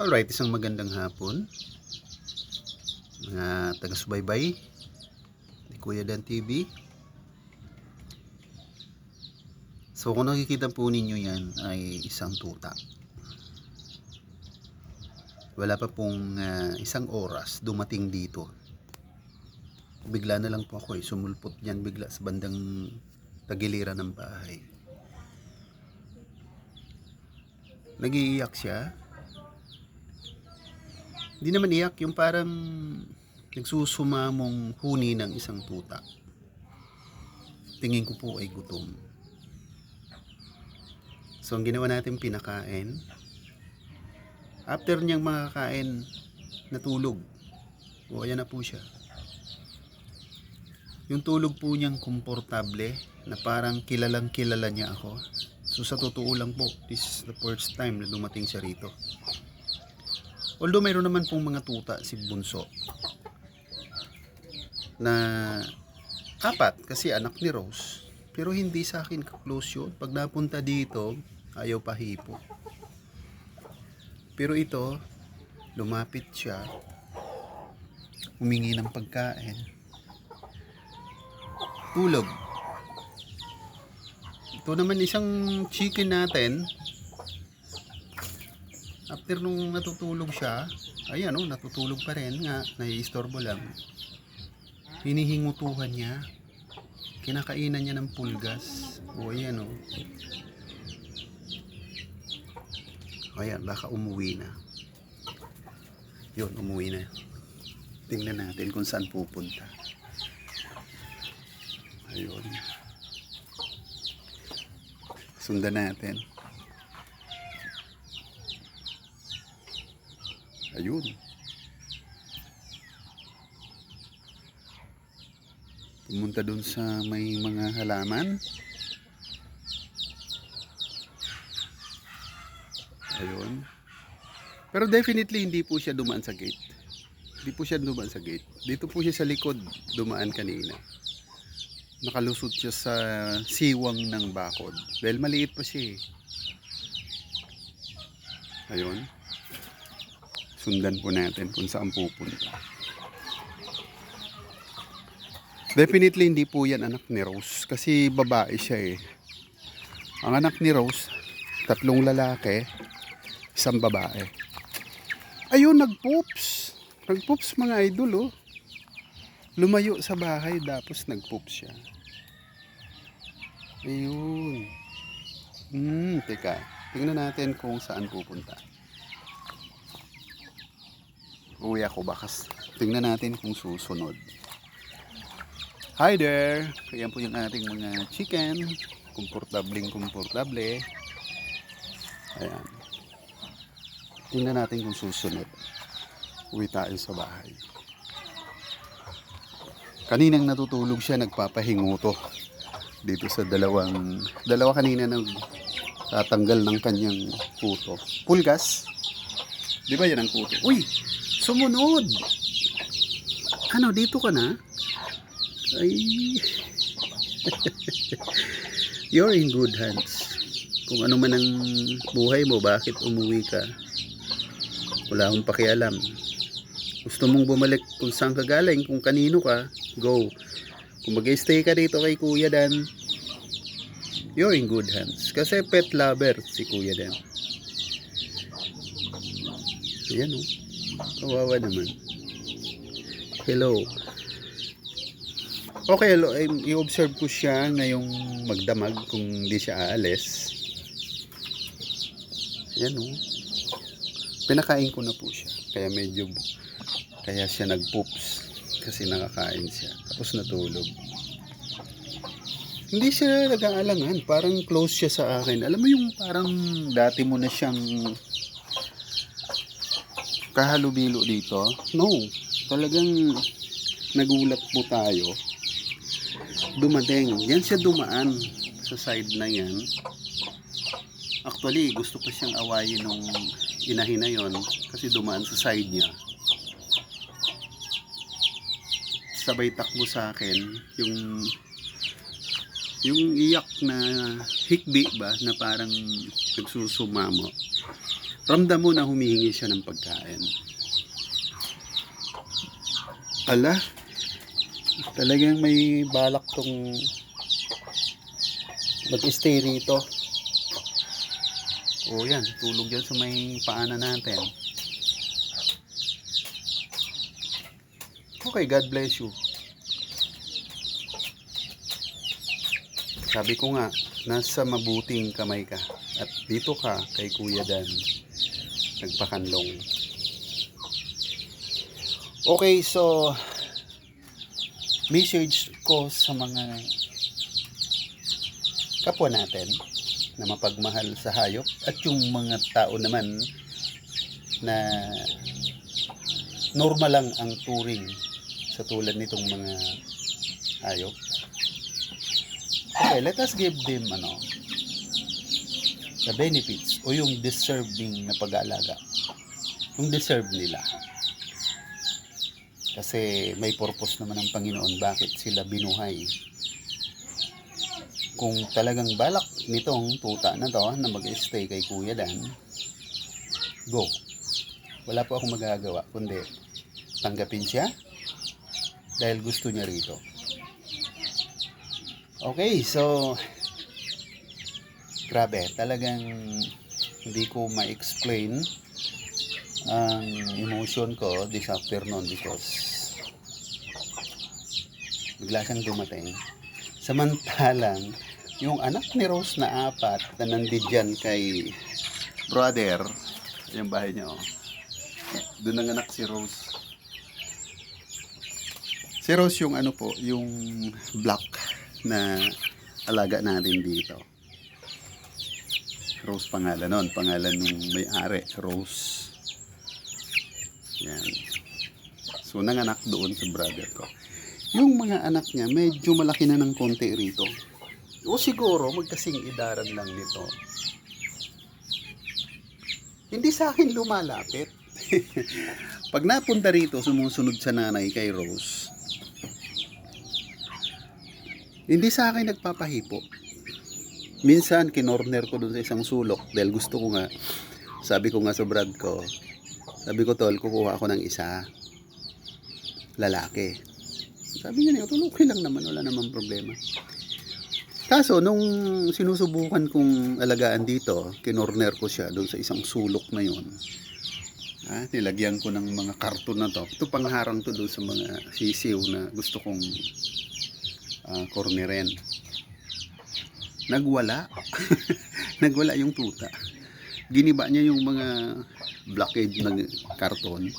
Alright, isang magandang hapon mga taga-subaybay ni Kuya Dan TV. So kung nakikita po ninyo yan ay isang tuta. Wala pa pong isang oras dumating dito. Bigla na lang po ako sumulpot yan bigla sa bandang tagiliran ng bahay. Nag-iiyak siya. Hindi naman iyak, yung parang nagsusumamong huni ng isang tuta. Tingin ko po ay gutom. So ang ginawa natin, pinakain. After niyang makakain, natulog. O ayan na po siya. Yung tulog po niyang komportable na parang kilalang kilala niya ako. So sa totoo lang po, this is the first time na dumating siya rito. Although mayroon naman pong mga tuta si Bunso na apat kasi anak ni Rose, pero hindi sa akin ka-close yun. Pag napunta dito, ayaw pahipo. Pero ito, lumapit siya, humingi ng pagkain, tulog. Ito naman isang chicken natin. After nung natutulog siya, ayan natutulog pa rin nga, naiistorbo lang. Hinihingutuhan niya. Kinakainan niya ng pulgas. O ayan Ayan, baka umuwi na. Yun, umuwi na. Tingnan natin kung saan pupunta. Ayun. Sundan natin. Ayun. Pumunta dun sa may mga halaman. Ayun. Pero definitely hindi po siya dumaan sa gate. Hindi po siya dumaan sa gate. Dito po siya sa likod dumaan kanina. Nakalusot siya sa siwang ng bakod. Dahil maliit pa siya eh. Ayun. Sundan po natin kung saan pupunta. Definitely hindi po yan anak ni Rose kasi babae siya eh. Ang anak ni Rose, 3 lalaki, 1 babae. Ayun, nagpoops. Nagpoops mga idol Lumayo sa bahay tapos nagpoops siya. Ayun. Teka. Tingnan natin kung saan pupunta. Uwi ako bakas. Tingnan natin kung susunod. Hi there! Ayan po yung ating mga chicken. Komportable. Ayan. Tingnan natin kung susunod. Uwi tayo sa bahay. Kaninang natutulog siya, nagpapahinguto. Dito sa dalawa kanina tatanggal ng kanyang puto. Pulgas. Di ba yan ang puto? Uy! Sumunod! Ano, dito ka na? Ay. You're in good hands. Kung ano man ang buhay mo, bakit umuwi ka? Wala akong pakialam. Gusto mong bumalik kung saan ka galing, kung kanino ka, go. Kung mag-stay ka dito kay Kuya Dan, you're in good hands. Kasi pet lover si Kuya Dan. Ayan kawawa naman. Hello. Okay, hello. I-observe ko siya ngayong magdamag kung hindi siya aalis. Ayan Pinakain ko na po siya. Kaya siya nagpoops. Kasi nakakain siya. Tapos natulog. Hindi siya nag-aalangan. Parang close siya sa akin. Alam mo yung parang dati mo na siyang kahalubilo dito? No. Talagang nagulat po tayo. Dumating. Yan siya dumaan sa side na yan. Actually, gusto pa siyang awayin nung inahin na yon kasi dumaan sa side niya. Sabay takbo sa akin yung iyak na hikbi ba na parang nagsusumamo. Ramdam mo na humihingi siya ng pagkain. Ala, talagang may balak tong mag-stay rito. O yan, tulog yan sa may paanan natin. Okay, God bless you. Sabi ko nga, nasa mabuting kamay ka. At dito ka kay Kuya Dan, nagpakanlong. Okay, so message ko sa mga kapwa natin na mapagmahal sa hayop at yung mga tao naman na normal lang ang turing sa tulad nitong mga hayop. Okay, let us give them the benefits o yung deserving na pag-aalaga. Yung deserve nila. Kasi may purpose naman ng Panginoon bakit sila binuhay. Kung talagang balak nitong tuta na to na mag-stay kay Kuya Dan, go. Wala po akong magagawa kundi tanggapin siya dahil gusto niya rito. Okay, so grabe, talagang hindi ko ma-explain ang emotion ko this afternoon because bigla siyang dumating. Samantalang yung anak ni Rose na 4 na nandyan kay brother, yung bahay niya doon ang anak si Rose. Si Rose yung yung black na alaga natin dito. Rose pangalan nun, pangalan nung may-ari, Rose. Yan. So nanganak doon sa brother ko. Yung mga anak niya medyo malaki na ng konti rito. O siguro magkasing edaran lang nito. Hindi sa akin lumalapit. Pag napunta rito, sumusunod sa nanay kay Rose. Hindi sa akin nagpapahipo. Minsan kinorner ko doon sa isang sulok dahil gusto ko nga, sabi ko nga sa brad ko, sabi ko, tol, kukuha ako ng isa lalaki. Sabi niya, okay lang naman, wala namang problema. Kaso, nung sinusubukan kong alagaan dito, kinorner ko siya doon sa isang sulok na yun. Nilagyan ko ng mga karton na to. Ito pangharang to doon sa mga sisiw na gusto kong corneren. Nagwala. Nagwala yung tuta. Giniba niya yung mga blockade ng karton.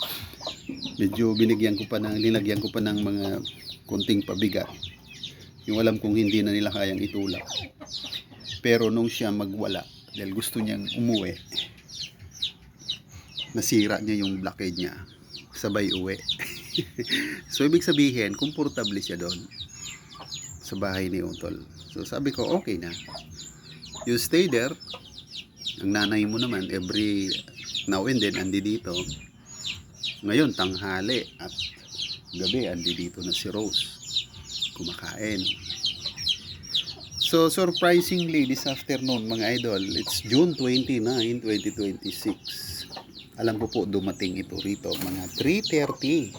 Medyo linagyan ko pa ng mga konting pabigat. Yung alam kong hindi na nila kayang itulak. Pero nung siya magwala, dahil gusto niyang umuwi, nasira niya yung blockade niya. Sabay uwi. So ibig sabihin, komportable siya doon sa bahay ni Utol. So sabi ko, okay na. You stay there. Ang nanay mo naman every now and then andi dito. Ngayon tanghali at gabi andi dito na si Rose kumakain. So surprisingly this afternoon mga idol, it's June 29, 2026. Alam ko po dumating ito rito mga 3:30.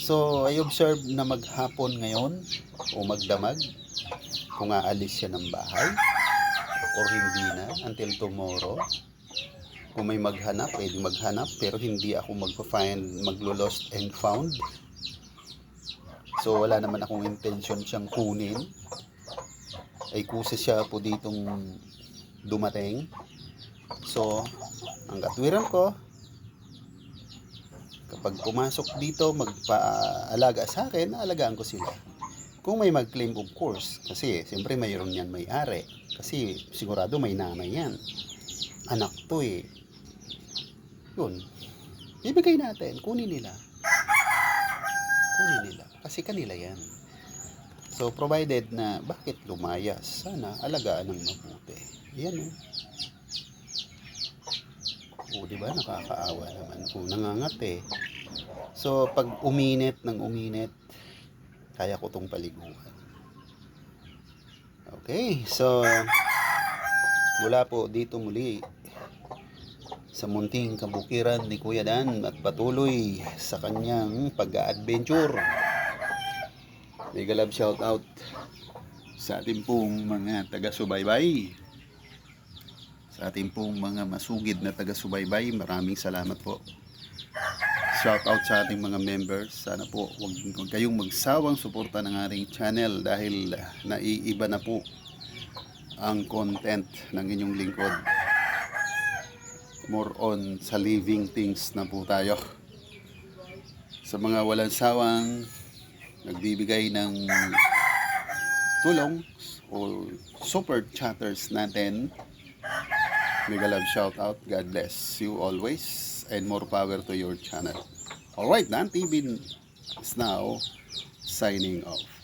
So I observe na maghapon ngayon o magdamag kung aalis siya ng bahay or hindi na until tomorrow. Kung may maghanap, pwede maghanap, pero hindi ako maglo-lost and found. So wala naman akong intention siyang kunin. Ay kusa siya po ditong dumating. So ang katwiran ko, kapag pumasok dito magpaalaga sa akin, aalagaan ko sila. Kung may mag-claim, of course, kasi siyempre mayroon yan may-ari. Kasi sigurado may nanay yan. Anak to eh. Yun. Ibigay natin. Kunin nila. Kasi kanila yan. So, provided na bakit lumayas, sana alagaan ng mabuti. Ayan o. Diba? Nakakaawa naman. Nangangat eh. So, pag uminit, kaya ko tong paliguan. Okay, so mula po dito muli sa munting kabukiran ni Kuya Dan at patuloy sa kanyang pag-a-adventure. Mega love shout out sa ating pong mga taga-subaybay. Sa ating pong mga masugid na taga-subaybay, maraming salamat po. Shout out sa ating mga members. Sana po huwag kayong magsawang suporta ng ating channel dahil naiiba na po ang content ng inyong lingkod. More on sa living things na po tayo. Sa mga walang sawang nagbibigay ng tulong o super chatters natin, mega love shout out. God bless you always and more power to your channel. Alright, Dan TV is now signing off.